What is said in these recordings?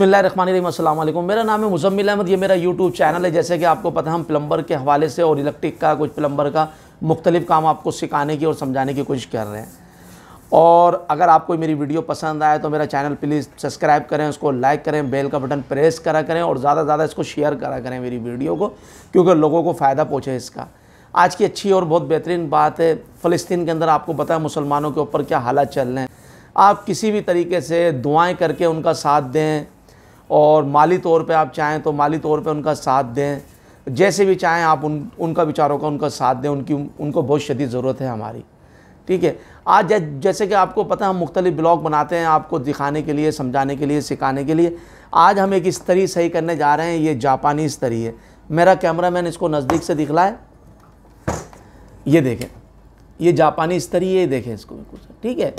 बिस्मिल्लाहिर्रहमानिर्रहीम, अस्सलाम वालेकुम। मेरा नाम है मुज़म्मिल अहमद। ये मेरा यूट्यूब चैनल है। जैसे कि आपको पता है, हम प्लम्बर के हवाले से और इलेक्ट्रिक का, कुछ प्लम्बर का मुख्तलिफ काम आपको सिखाने की और समझाने की कोशिश कर रहे हैं। और अगर आपको मेरी वीडियो पसंद आए तो मेरा चैनल प्लीज़ सब्सक्राइब करें, उसको लाइक करें, बेल का बटन प्रेस करा करें और ज़्यादा से ज़्यादा इसको शेयर करा करें मेरी वीडियो को, क्योंकि लोगों को फ़ायदा पहुँचे इसका। आज की अच्छी और बहुत बेहतरीन बात है, फ़लस्तीन के अंदर आपको पता है मुसलमानों के ऊपर क्या हालात चल रहे हैं। आप किसी भी तरीके से दुआएँ करके उनका साथ दें और माली तौर पे आप चाहें तो माली तौर पे उनका साथ दें, जैसे भी चाहें आप उनका विचारों का उनका साथ दें। उनको बहुत शदीद ज़रूरत है हमारी, ठीक है। आज जैसे कि आपको पता है, हम मुख्तलिफ ब्लॉग बनाते हैं आपको दिखाने के लिए, समझाने के लिए, सिखाने के लिए। आज हम एक इस्तरी सही करने जा रहे हैं। ये जापानी इस्तरी है। मेरा कैमरामैन इसको नज़दीक से दिखलाए। ये देखें, ये जापानी इस्तरी है, ये देखें इसको बिल्कुल, ठीक है।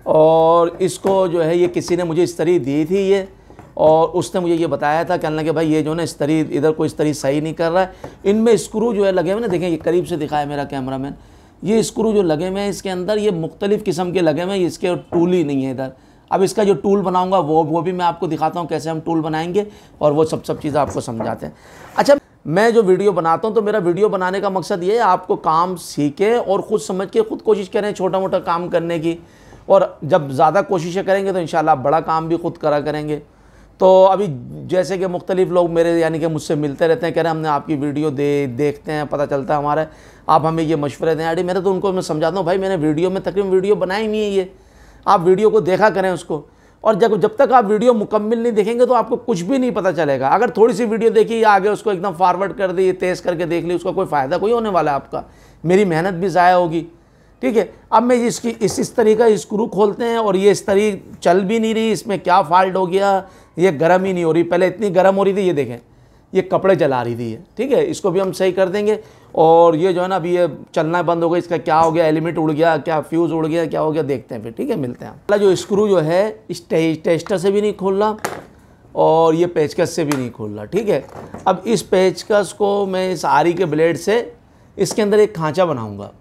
और इसको जो है, ये किसी ने मुझे इस्तरी दी थी ये, और उसने मुझे ये बताया था, कहने लगे भाई ये जो है ना इस्तरी, इधर कोई इस्तरी सही नहीं कर रहा है, इनमें स्क्रू जो है लगे हुए ना, देखें ये करीब से दिखाया मेरा कैमरामैन, ये स्क्रू जो लगे हुए हैं इसके अंदर, ये मुख्तलिफ़ किस्म के लगे हुए हैं, इसके टूल ही नहीं है इधर। अब इसका जो टूल बनाऊंगा वो भी मैं आपको दिखाता हूँ कैसे हम टूल बनाएंगे, और वो सब चीज़ें आपको समझाते हैं। अच्छा, मैं जो वीडियो बनाता हूँ तो मेरा वीडियो बनाने का मकसद ये है, आपको काम सीखें और ख़ुद समझ के ख़ुद कोशिश करें छोटा मोटा काम करने की, और जब ज़्यादा कोशिशें करेंगे तो इंशाल्लाह आप बड़ा काम भी खुद करा करेंगे। तो अभी जैसे कि मुख्तलिफ़ लोग मेरे यानी कि मुझसे मिलते रहते हैं, कह रहे हैं हमने आपकी वीडियो देखते हैं, पता चलता है हमारा, आप हमें ये मशवरे दें। अरे मेरे तो उनको मैं समझाता हूँ, भाई मैंने वीडियो में तकरीबन वीडियो बनाई नहीं है, ये आप वीडियो को देखा करें उसको, और जब तक आप वीडियो मुकम्मल नहीं देखेंगे तो आपको कुछ भी नहीं पता चलेगा। अगर थोड़ी सी वीडियो देखी या आगे उसको एकदम फारवर्ड कर दी, तेज़ करके देख ली, उसका कोई फ़ायदा कोई होने वाला है आपका, मेरी मेहनत भी ज़ाया होगी, ठीक है। अब मैं इसकी इस तरीका स्क्रू खोलते हैं, और ये इस्तरी चल भी नहीं रही, इसमें क्या फॉल्ट हो गया, ये गर्म ही नहीं हो रही। पहले इतनी गर्म हो रही थी, ये देखें ये कपड़े जला रही थी ये, ठीक है। इसको भी हम सही कर देंगे। और ये जो है ना, अभी ये चलना बंद हो गया, इसका क्या हो गया, एलिमेंट उड़ गया, क्या फ्यूज़ उड़ गया, क्या हो गया, देखते हैं फिर, ठीक है। मिलते हैं। पहला जो स्क्रू जो है इस टेस्टर से भी नहीं खोल रहा और ये पेचकस से भी नहीं खोल रहा, ठीक है। अब इस पेचकस को मैं इस आरी के ब्लेड से इसके अंदर एक खांचा बनाऊँगा।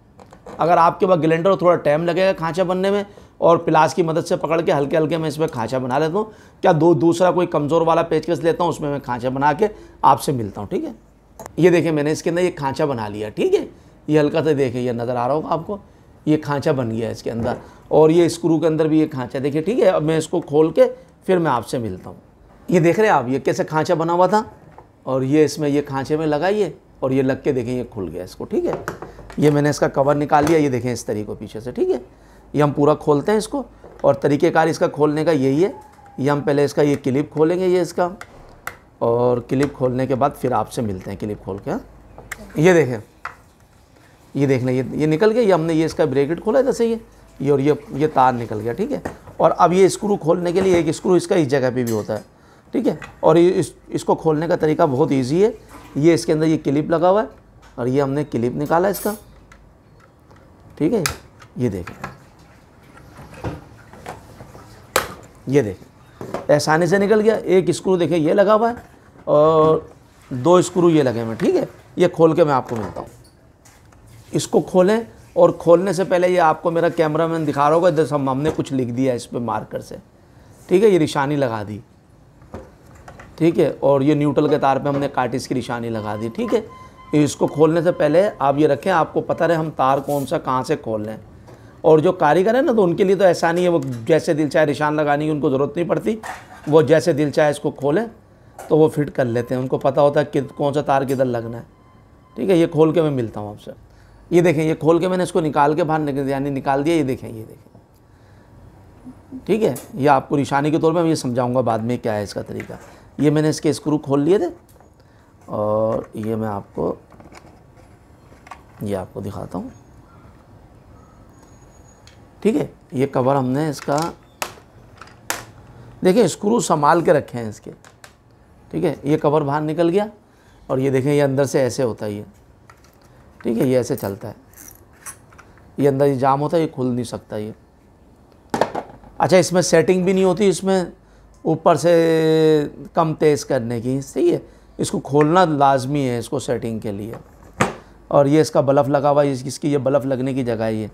अगर आपके पास ग्राइंडर हो, थोड़ा टाइम लगेगा खांचा बनने में, और प्लास की मदद से पकड़ के हल्के हल्के मैं इसमें खांचा बना लेता हूँ। क्या दूसरा कोई कमज़ोर वाला पेचकस लेता हूँ, उसमें मैं खांचा बना के आपसे मिलता हूँ, ठीक है। ये देखें मैंने इसके अंदर ये खांचा बना लिया, ठीक है। ये हल्का सा देखें, ये नज़र आ रहा होगा आपको, ये खांचा बन गया है इसके अंदर, और ये स्क्रू के अंदर भी ये खांचा देखिए, ठीक है। अब मैं इसको खोल के फिर मैं आपसे मिलता हूँ। ये देख रहे हैं आप, ये कैसे खांचा बना हुआ था, और ये इसमें ये खांचे में लगाइए, और ये लग के देखें ये खुल गया इसको, ठीक है। ये मैंने इसका कवर निकाल लिया, ये देखें इस तरीके को पीछे से, ठीक है। ये हम पूरा खोलते हैं इसको, और तरीक़ेकार इसका खोलने का यही है। ये हम पहले इसका ये क्लिप खोलेंगे, ये इसका, और क्लिप खोलने के बाद फिर आपसे मिलते हैं क्लिप खोल के। हाँ, ये देखें, ये देख लें, ये निकल गया। ये हमने ये इसका ब्रैकेट खोला जैसे ये और ये तार निकल गया, ठीक है। और अब ये स्क्रू खोलने के लिए एक स्क्रू इसका इस जगह पे भी होता है, ठीक है। और इसको खोलने का तरीका बहुत ईजी है। ये इसके अंदर ये क्लिप लगा हुआ है, और ये हमने क्लिप निकाला इसका, ठीक है। ये देखें, ये देखें आसानी से निकल गया। एक स्क्रू देखें ये लगा हुआ है, और 2 स्क्रू ये लगे हुए, ठीक है। ये खोल के मैं आपको मिलता हूँ। इसको खोलें, और खोलने से पहले ये आपको मेरा कैमरामैन दिखा रहा होगा, इधर हमने कुछ लिख दिया इस पर मार्कर से, ठीक है। ये निशानी लगा दी, ठीक है। और ये न्यूट्रल के तार पे हमने काटिस की निशानी लगा दी, ठीक है। इसको खोलने से पहले आप ये रखें, आपको पता रहे हम तार कौन सा कहाँ से खोल लें। और जो कारीगर है ना, तो उनके लिए तो ऐसा नहीं है, वो जैसे दिल चाहे निशान लगाने की उनको ज़रूरत नहीं पड़ती, वो जैसे दिल चाहे इसको खोलें तो वो फिट कर लेते हैं, उनको पता होता है कि कौन सा तार किधर लगना है, ठीक है। ये खोल के मैं मिलता हूँ आपसे। ये देखें, ये खोल के मैंने इसको निकाल के बाहर निकाल दिया, ये देखें, ये देखें, ठीक है। ये आपको निशानी के तौर पर मैं ये समझाऊँगा बाद में क्या है इसका तरीका। ये मैंने इसके स्क्रू खोल लिए थे, और ये मैं आपको दिखाता हूँ, ठीक है। ये कवर हमने इसका देखिए स्क्रू संभाल के रखे हैं इसके, ठीक है। ये कवर बाहर निकल गया, और ये देखें ये अंदर से ऐसे होता है ये, ठीक है। ये ऐसे चलता है, ये अंदर ये जाम होता है, ये खुल नहीं सकता ये। अच्छा, इसमें सेटिंग भी नहीं होती, इसमें ऊपर से कम तेज़ करने की, सही है। इसको खोलना लाजमी है इसको सेटिंग के लिए। और ये इसका बल्ब लगा हुआ है, इसकी ये बल्ब लगने की जगह है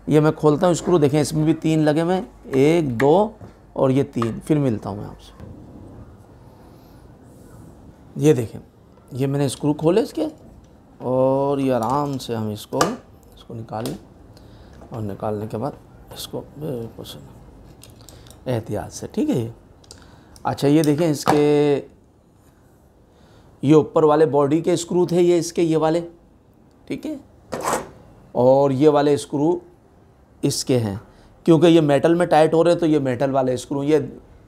ये मैं खोलता हूँ स्क्रू, देखें इसमें भी 3 लगे हुए हैं, 1 2 और ये 3। फिर मिलता हूँ मैं आपसे। ये देखें, ये मैंने स्क्रू खोले इसके, और ये आराम से हम इसको निकाल लें, और निकालने के बाद इसको बिल्कुल एहतियात से, ठीक है। ये अच्छा, ये देखें इसके ये ऊपर वाले बॉडी के स्क्रू थे ये इसके, ये वाले, ठीक है, और ये वाले स्क्रू इसके हैं, क्योंकि ये मेटल में टाइट हो रहे हैं तो ये मेटल वाले स्क्रू, ये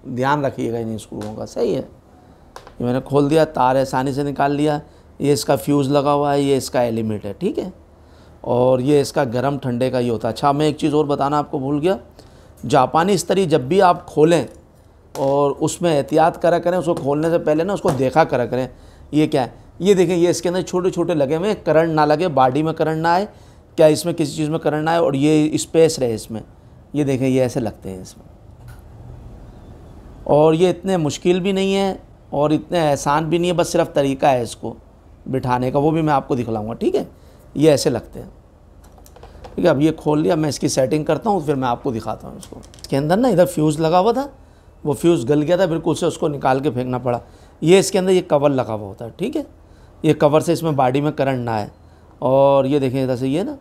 ध्यान रखिएगा इन स्क्रूओं का, सही है। ये मैंने खोल दिया, तार आसानी से निकाल लिया। ये इसका फ्यूज़ लगा हुआ है, ये इसका एलिमेंट है, ठीक है, और ये इसका गर्म ठंडे का ये होता है। अच्छा, मैं एक चीज़ और बताना आपको भूल गया, जापानी इस्त्री जब भी आप खोलें और उसमें एहतियात करा करें, उसको खोलने से पहले ना उसको देखा करा करें ये क्या है। ये देखें, ये इसके अंदर छोटे छोटे लगे हुए, करंट ना लगे, बॉडी में करंट ना आए, क्या इसमें किसी चीज़ में करंट ना आए, और ये स्पेस रहे इसमें। ये देखें, ये ऐसे लगते हैं इसमें, और ये इतने मुश्किल भी नहीं है और इतने आसान भी नहीं है, बस सिर्फ तरीका है इसको बिठाने का, वो भी मैं आपको दिखलाऊंगा, ठीक है। ये ऐसे लगते हैं, ठीक है। अब ये खोल लिया, मैं इसकी सेटिंग करता हूँ, फिर मैं आपको दिखाता हूँ इसको। इसके अंदर ना इधर फ्यूज़ लगा हुआ था, वो फ्यूज़ गल गया था बिल्कुल से, उसको निकाल के फेंकना पड़ा। ये इसके अंदर ये कवर लगा हुआ होता है, ठीक है, ये कवर से इसमें बॉडी में करंट ना आए। और ये देखें इधर से, ये ना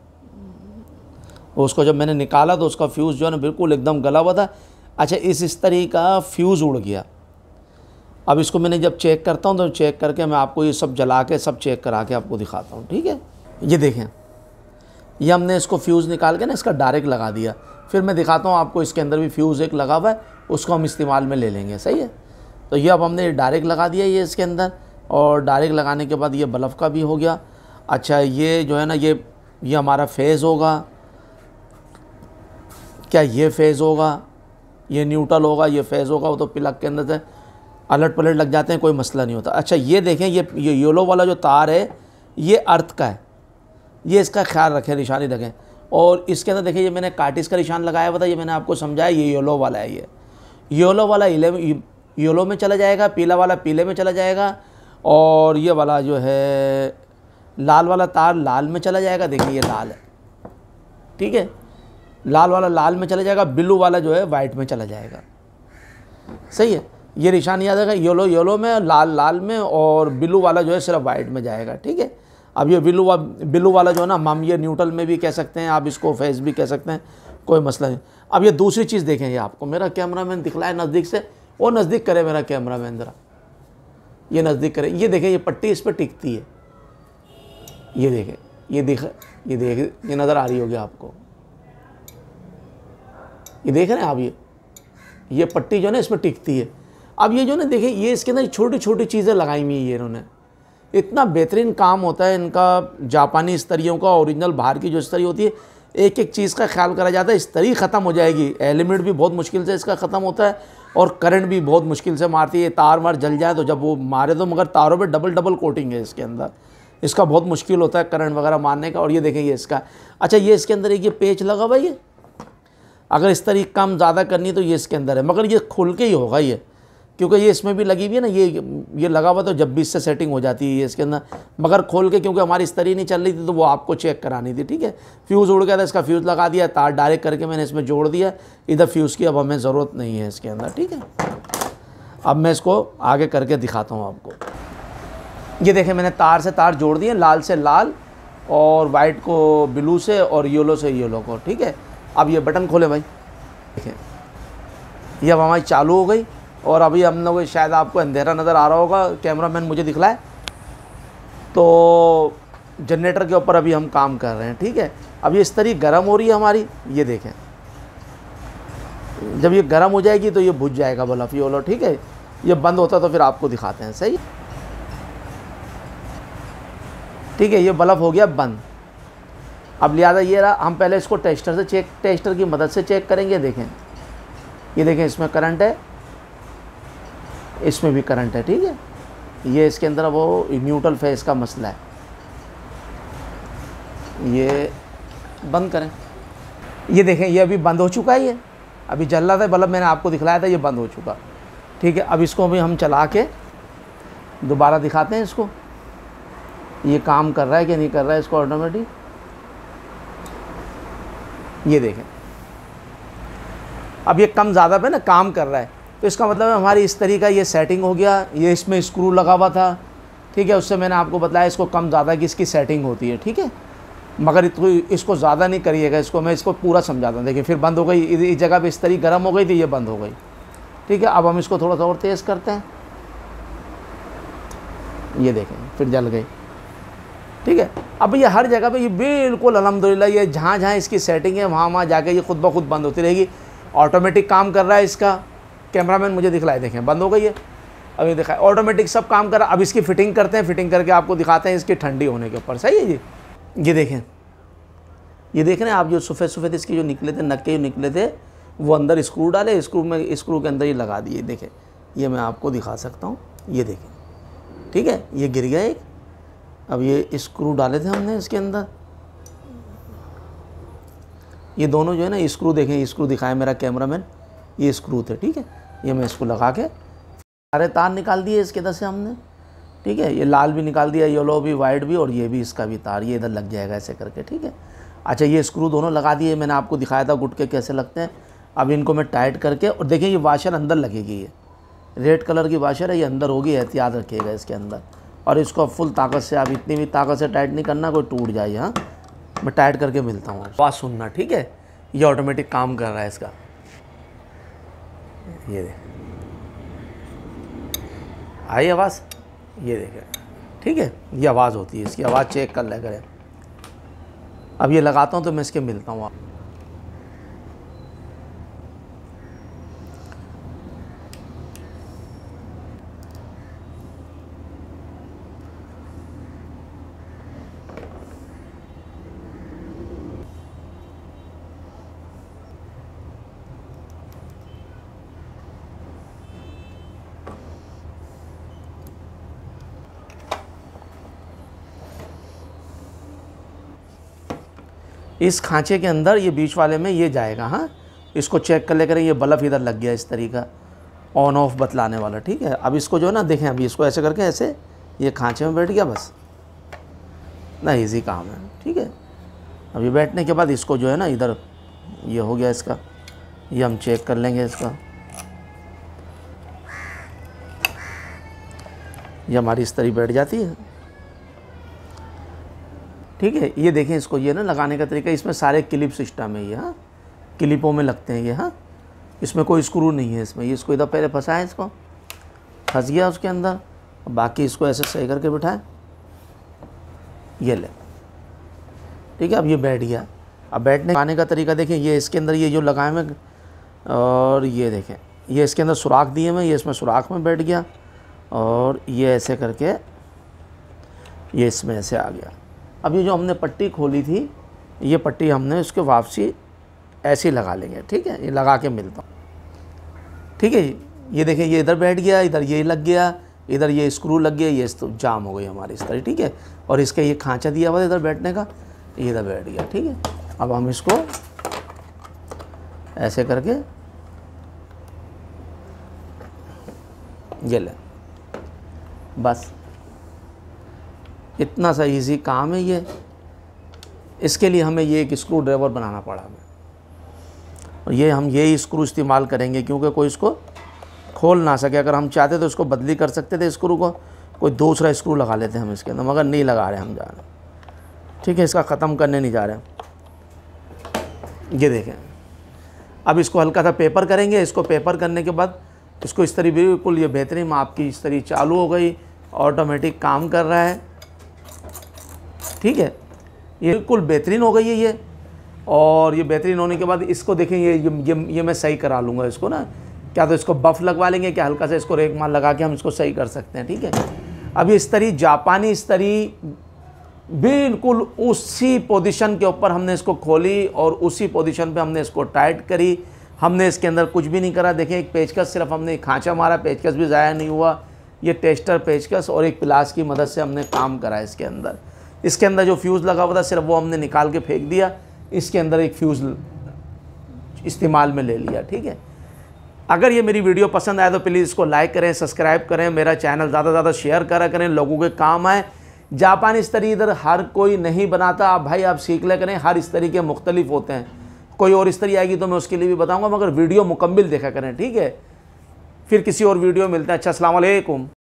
उसको जब मैंने निकाला तो उसका फ्यूज़ जो है ना बिल्कुल एकदम गला हुआ था। अच्छा, इस तरीके का फ्यूज़ उड़ गया। अब इसको मैंने जब चेक करता हूँ तो चेक करके मैं आपको ये सब जला के सब चेक करा के आपको दिखाता हूँ, ठीक है। ये देखें, ये हमने इसको फ्यूज़ निकाल के ना इसका डायरेक्ट लगा दिया, फिर मैं दिखाता हूँ आपको इसके अंदर भी फ्यूज़ एक लगा हुआ है, उसको हम इस्तेमाल में ले लेंगे, सही है। तो ये अब हमने डायरेक्ट लगा दिया ये इसके अंदर, और डायरेक्ट लगाने के बाद ये बल्ब का भी हो गया। अच्छा, ये जो है ना ये हमारा फेज़ होगा, क्या ये फेज़ होगा, ये न्यूट्रल होगा, ये फेज़ होगा, वो तो प्लग के अंदर से अलट पलट लग जाते हैं, कोई मसला नहीं होता। अच्छा, ये देखें, ये येलो वाला जो तार है ये अर्थ का है, ये इसका ख्याल रखें, निशानी रखें। और इसके अंदर देखिए, ये मैंने कार्टिस का निशान लगाया हुआ था, ये मैंने आपको समझाया, ये येलो वाला है। ये येलो वाला येलो में चला जाएगा, पीला वाला पीले में चला जाएगा, और ये वाला जो है लाल वाला तार लाल में चला जाएगा। देखिए ये लाल है, ठीक है, लाल वाला लाल में चला जाएगा, ब्लू वाला जो है वाइट में चला जाएगा, सही है। ये निशान याद रखा, येलो येलो में, लाल लाल में, और ब्लू वाला जो है सिर्फ वाइट में जाएगा, ठीक है। अब ये ब्लू वाला जो है ना, हम ये न्यूट्रल में भी कह सकते हैं, आप इसको फेस भी कह सकते हैं, कोई मसला नहीं। अब ये दूसरी चीज़ देखें, ये आपको मेरा कैमरामैन दिखलाए नज़दीक से, वो नज़दीक करे मेरा कैमरामैन ज़रा, ये नज़दीक करे। ये देखें, ये पट्टी इस पर टिकती है, ये देखें, ये नज़र आ रही होगी आपको, ये देख रहे हैं आप, ये पट्टी जो है ना इसमें टिकती है। अब ये जो ना देखिए, ये इसके अंदर छोटी छोटी चीज़ें लगाई हुई है ये इन्होंने, इतना बेहतरीन काम होता है इनका, जापानी इस्तरियों का। ओरिजिनल बाहर की जो इस्तरी होती है, एक एक चीज़ का ख्याल करा जाता है, इस्तरी ख़त्म हो जाएगी, एलिमेंट भी बहुत मुश्किल से इसका ख़त्म होता है, और करंट भी बहुत मुश्किल से मारती है। तार वार जल जाए तो जब वो मारे तो, मगर तारों पर डबल कोटिंग है इसके अंदर, इसका बहुत मुश्किल होता है करंट वगैरह मारने का। और ये देखें, ये इसका, अच्छा, ये इसके अंदर एक ये पेच लगा हुआ है, ये अगर इस तरीके कम ज़्यादा करनी तो ये इसके अंदर है, मगर ये खुल के ही होगा ये, क्योंकि ये इसमें भी लगी हुई है ना, ये लगा हुआ, तो जब भी इससे सेटिंग हो जाती है ये इसके अंदर, मगर खोल के, क्योंकि हमारी इस्तरी नहीं चल रही थी तो वो आपको चेक करानी थी, ठीक है। फ्यूज़ उड़ गया था, इसका फ्यूज़ लगा दिया, तार डायरेक्ट करके मैंने इसमें जोड़ दिया, इधर फ्यूज़ की अब हमें ज़रूरत नहीं है इसके अंदर, ठीक है। अब मैं इसको आगे करके दिखाता हूँ आपको। ये देखें, मैंने तार से तार जोड़ दिए, लाल से लाल, और वाइट को ब्लू से, और येलो से येलो को, ठीक है। अब ये बटन खोले भाई, देखें, ये अब हमारी चालू हो गई। और अभी हम लोग, शायद आपको अंधेरा नज़र आ रहा होगा, कैमरामैन मुझे दिखलाए, तो जनरेटर के ऊपर अभी हम काम कर रहे हैं, ठीक है। अब ये इस तरीके गर्म हो रही है हमारी, ये देखें, जब ये गर्म हो जाएगी तो ये बुझ जाएगा बल्ब, ये लो, ठीक है। ये बंद होता तो फिर आपको दिखाते हैं, सही, ठीक है। ये बल्ब हो गया बंद। अब लिहाजा ये रहा, हम पहले इसको टेस्टर की मदद से चेक करेंगे। देखें, ये देखें, इसमें करंट है, इसमें भी करंट है, ठीक है। ये इसके अंदर वो न्यूट्रल फेस का मसला है। ये बंद करें, ये देखें, ये अभी बंद हो चुका है, ये अभी जल रहा था बल्ब, मैंने आपको दिखलाया था, ये बंद हो चुका, ठीक है। अब इसको भी हम चला के दोबारा दिखाते हैं इसको, ये काम कर रहा है कि नहीं कर रहा है इसको ऑटोमेटिक। ये देखें, अब ये कम ज़्यादा पे ना काम कर रहा है, तो इसका मतलब है हमारी इस तरीके का ये सेटिंग हो गया। ये इसमें स्क्रू लगा हुआ था, ठीक है। उससे मैंने आपको बताया इसको कम ज़्यादा की इसकी सेटिंग होती है, ठीक है। मगर इसको ज़्यादा नहीं करिएगा, मैं इसको पूरा समझाता हूँ। देखिए फिर बंद हो गई, इस जगह पे इस तरीके गर्म हो गई थी, ये बंद हो गई, ठीक है। अब हम इसको थोड़ा सा और तेज़ करते हैं, ये देखें फिर जल गई, ठीक है। अब ये हर जगह पे ये बिल्कुल अल्हम्दुलिल्लाह ये जहाँ जहाँ इसकी सेटिंग है वहाँ जाके ये खुद ब खुद बंद होती रहेगी। ऑटोमेटिक काम कर रहा है इसका, कैमरामैन मुझे दिखलाए, देखें बंद हो गई है, अब ये दिखाए ऑटोमेटिक सब काम कर रहा है। अब इसकी फ़िटिंग करते हैं, फ़िटिंग करके आपको दिखाते हैं इसकी ठंडी होने के ऊपर, सही है जी। ये देखें, ये देख रहे हैं आप, जो सफ़ेद सफ़ेद इसके जो निकले थे, नक्के जो निकले थे, वो अंदर स्क्रू डाले, स्क्रू के अंदर ये लगा दिए। देखें ये मैं आपको दिखा सकता हूँ, ये देखें, ठीक है। ये गिर गया एक, अब ये स्क्रू डाले थे हमने इसके अंदर, ये दोनों जो है ना स्क्रू, देखें स्क्रू दिखाया मेरा कैमरामैन, ये स्क्रू थे, ठीक है। ये मैं इसको लगा के सारे तार निकाल दिए इसके अंदर से हमने, ठीक है। ये लाल भी निकाल दिया, येलो भी, वाइट भी, और ये भी इसका भी तार ये इधर लग जाएगा ऐसे करके, ठीक है। अच्छा ये स्क्रू दोनों लगा दिए, मैंने आपको दिखाया था गुटके कैसे लगते हैं। अब इनको मैं टाइट करके, और देखिए ये वाशर अंदर लगेगी, ये रेड कलर की वाशर है, ये अंदर होगी, एहतियात रखिएगा इसके अंदर। और इसको फुल ताकत से, आप इतनी भी ताकत से टाइट नहीं करना कोई टूट जाए। हाँ मैं टाइट करके मिलता हूँ, आवाज़ सुनना, ठीक है। ये ऑटोमेटिक काम कर रहा है इसका, ये देख आई आवाज़, ये देखें, ठीक है। ये आवाज़ होती है इसकी, आवाज़ चेक कर ले करें। अब ये लगाता हूँ तो मैं इसके मिलता हूँ। इस खांचे के अंदर ये बीच वाले में ये जाएगा। हाँ इसको चेक कर ले करें, ये बल्ब इधर लग गया इस तरीका, ऑन ऑफ बतलाने वाला, ठीक है। अब इसको जो है ना देखें, अभी इसको ऐसे करके ऐसे ये खांचे में बैठ गया, बस ना, इजी काम है, ठीक है। अब ये बैठने के बाद इसको जो है ना इधर ये हो गया इसका, ये हम चेक कर लेंगे इसका, ये हमारी इस तरह बैठ जाती है, ठीक है। ये देखें इसको, ये ना लगाने का तरीका, इसमें सारे क्लिप सिस्टम है ये। हाँ क्लिपों में लगते हैं ये। हाँ इसमें कोई स्क्रू नहीं है इसमें, ये इसको इधर पहले फंसाएं, इसको फंस गया उसके अंदर, बाकी इसको ऐसे सही करके बिठाएं, ये ले, ठीक है। अब ये बैठ गया। अब बैठने आने का तरीका देखें, ये इसके अंदर ये जो लगाए मैं, और ये देखें ये इसके अंदर सुराख दिए मैं, ये इसमें सुराख में बैठ गया, और ये ऐसे करके ये इसमें ऐसे आ गया। अब ये जो हमने पट्टी खोली थी, ये पट्टी हमने इसके वापसी ऐसे ही लगा लेंगे, ठीक है। ये लगा के मिलता हूँ, ठीक है। ये देखें ये इधर बैठ गया, इधर ये लग गया, इधर ये स्क्रू लग गया, ये तो जाम हो गई हमारी इस तरह, ठीक है। और इसका ये खांचा दिया हुआ इधर बैठने का, ये इधर बैठ गया, ठीक है। अब हम इसको ऐसे करके ये ले, बस इतना सा इजी काम है ये। इसके लिए हमें ये एक स्क्रू ड्राइवर बनाना पड़ा हमें, और ये हम यही स्क्रू इस्तेमाल करेंगे, क्योंकि कोई इसको खोल ना सके। अगर हम चाहते तो इसको बदली कर सकते थे, स्क्रू को कोई दूसरा स्क्रू लगा लेते हम इसके अंदर, मगर नहीं लगा रहे हम जा रहे, ठीक है। इसका ख़त्म करने नहीं जा रहे। ये देखें, अब इसको हल्का सा पेपर करेंगे। इसको पेपर करने के बाद इसको इस तरह बिल्कुल ये बेहतरीन माप की इस तरह चालू हो गई, ऑटोमेटिक काम कर रहा है, ठीक है। ये बिल्कुल बेहतरीन हो गई है ये। और ये बेहतरीन होने के बाद इसको देखें, ये मैं सही करा लूँगा इसको ना, क्या तो इसको बफ़ लगवा लेंगे, क्या हल्का सा इसको रेक मार लगा के हम इसको सही कर सकते हैं, ठीक है। अब इस तरह जापानी इस तरह बिल्कुल उसी पोजीशन के ऊपर हमने इसको खोली, और उसी पोजीशन पे हमने इसको टाइट करी। हमने इसके अंदर कुछ भी नहीं करा। देखें एक पेचकस सिर्फ हमने खांचा मारा, पेचकस भी ज़ाया नहीं हुआ। ये टेस्टर पेचकस और एक प्लास की मदद से हमने काम करा इसके अंदर। इसके अंदर जो फ्यूज़ लगा हुआ था सिर्फ वो हमने निकाल के फेंक दिया, इसके अंदर एक फ्यूज़ इस्तेमाल में ले लिया, ठीक है। अगर ये मेरी वीडियो पसंद आए तो प्लीज़ इसको लाइक करें, सब्सक्राइब करें, मेरा चैनल ज़्यादा से ज़्यादा शेयर करा करें, लोगों के काम आए। जापान इस तरह इधर हर कोई नहीं बनाता, आप भाई आप सीख ले करें, हर इस तरीके मुख्तलिफ होते हैं। कोई और इस तरह आएगी तो मैं उसके लिए भी बताऊँगा, मगर वीडियो मुकम्मल देखा करें, ठीक है। फिर किसी और वीडियो मिलते हैं। अच्छा, अस्सलाम वालेकुम।